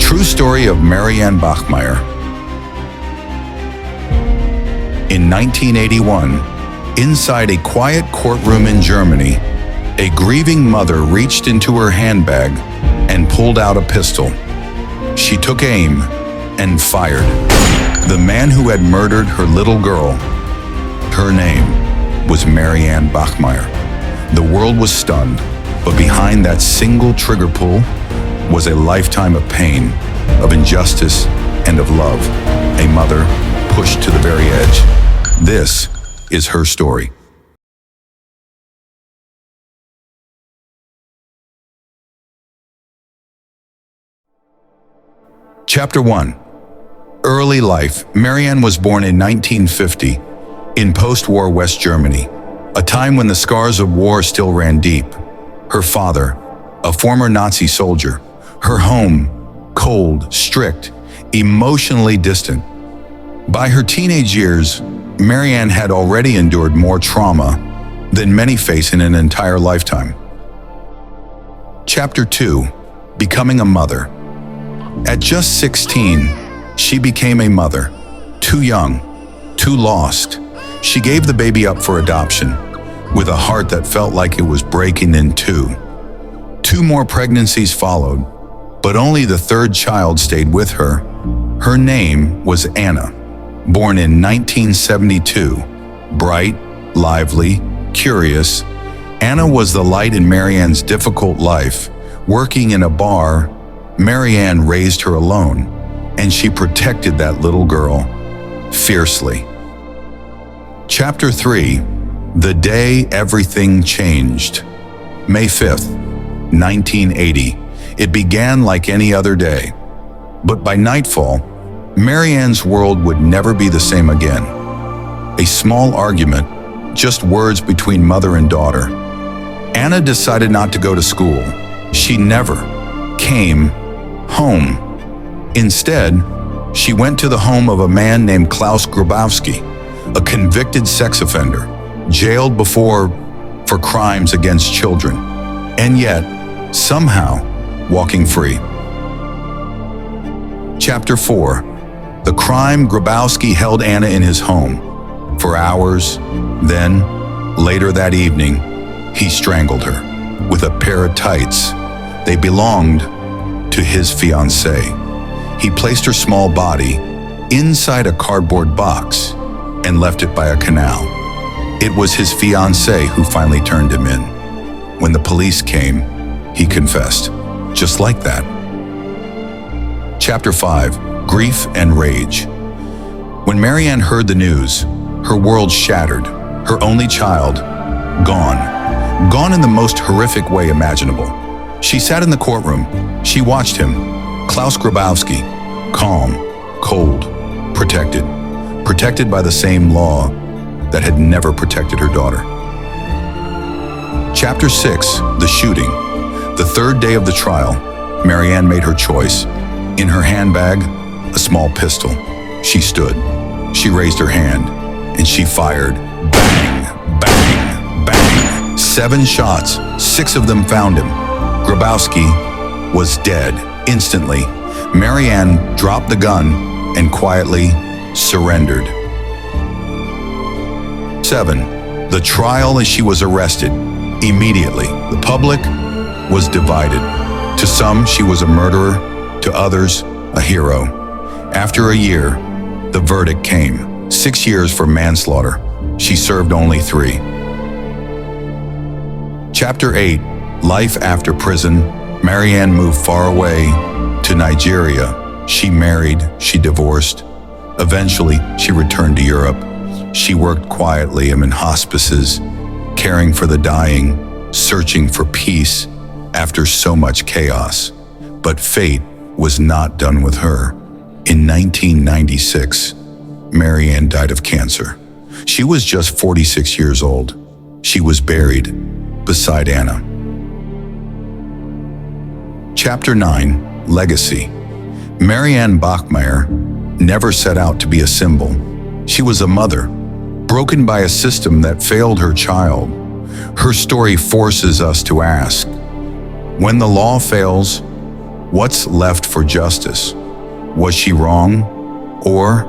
true story of Marianne Bachmeier. In 1981, inside a quiet courtroom in Germany, a grieving mother reached into her handbag and pulled out a pistol. She took aim and fired. The man who had murdered her little girl, her name was Marianne Bachmeier. The world was stunned, but behind that single trigger pull was a lifetime of pain, of injustice, and of love. A mother pushed to the very edge. This is her story. Chapter 1. Early life. Marianne was born in 1950 in post-war West Germany, a time when the scars of war still ran deep. Her father, a former Nazi soldier. Her home, cold, strict, emotionally distant. By her teenage years, Marianne had already endured more trauma than many face in an entire lifetime. Chapter 2. Becoming a mother. At just 16, she became a mother. Too young, too lost. She gave the baby up for adoption, with a heart that felt like it was breaking in two. 2 more pregnancies followed, but only the 3rd child stayed with her. Her name was Anna, born in 1972. Bright, lively, curious, Anna was the light in Marianne's difficult life. Working in a bar, Marianne raised her alone, and she protected that little girl fiercely. Chapter 3. The day everything changed. May 5th, 1980. It began like any other day. But by nightfall, Marianne's world would never be the same again. A small argument, just words between mother and daughter. Anna decided not to go to school. She never came home. Instead, she went to the home of a man named Klaus Grabowski, a convicted sex offender, jailed before for crimes against children, and yet, somehow, walking free. Chapter 4. The crime. Grabowski held Anna in his home for hours. Then, later that evening, he strangled her with a pair of tights. They belonged to his fiancée. He placed her small body inside a cardboard box and left it by a canal. It was his fiancée who finally turned him in. When the police came, he confessed, just like that. Chapter 5. Grief and rage. When Marianne heard the news, her world shattered. Her only child, gone. Gone in the most horrific way imaginable. She sat in the courtroom. She watched him, Klaus Grabowski, calm, cold, protected. Protected by the same law that had never protected her daughter. Chapter 6. The shooting. The 3rd day of the trial, Marianne made her choice. In her handbag, a small pistol. She stood. She raised her hand, and she fired. Bang, bang, bang. 7 shots, 6 of them found him. Grabowski was dead instantly. Marianne dropped the gun and quietly surrendered. 7. The trial. As she was arrested, immediately, the public was divided. To some, she was a murderer. To others, a hero. After a year, the verdict came. 6 years for manslaughter. She served only 3. Chapter 8. Life after prison. Marianne moved far away to Nigeria. She married, she divorced. Eventually, she returned to Europe. She worked quietly in hospices, caring for the dying, searching for peace after so much chaos. But fate was not done with her. In 1996, Marianne died of cancer. She was just 46 years old. She was buried beside Anna. Chapter 9. Legacy. Marianne Bachmeier never set out to be a symbol. She was a mother, broken by a system that failed her child. Her story forces us to ask, when the law fails, What's left for justice? Was she wrong? Or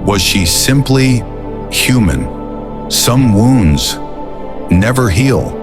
was she simply human? Some wounds never heal.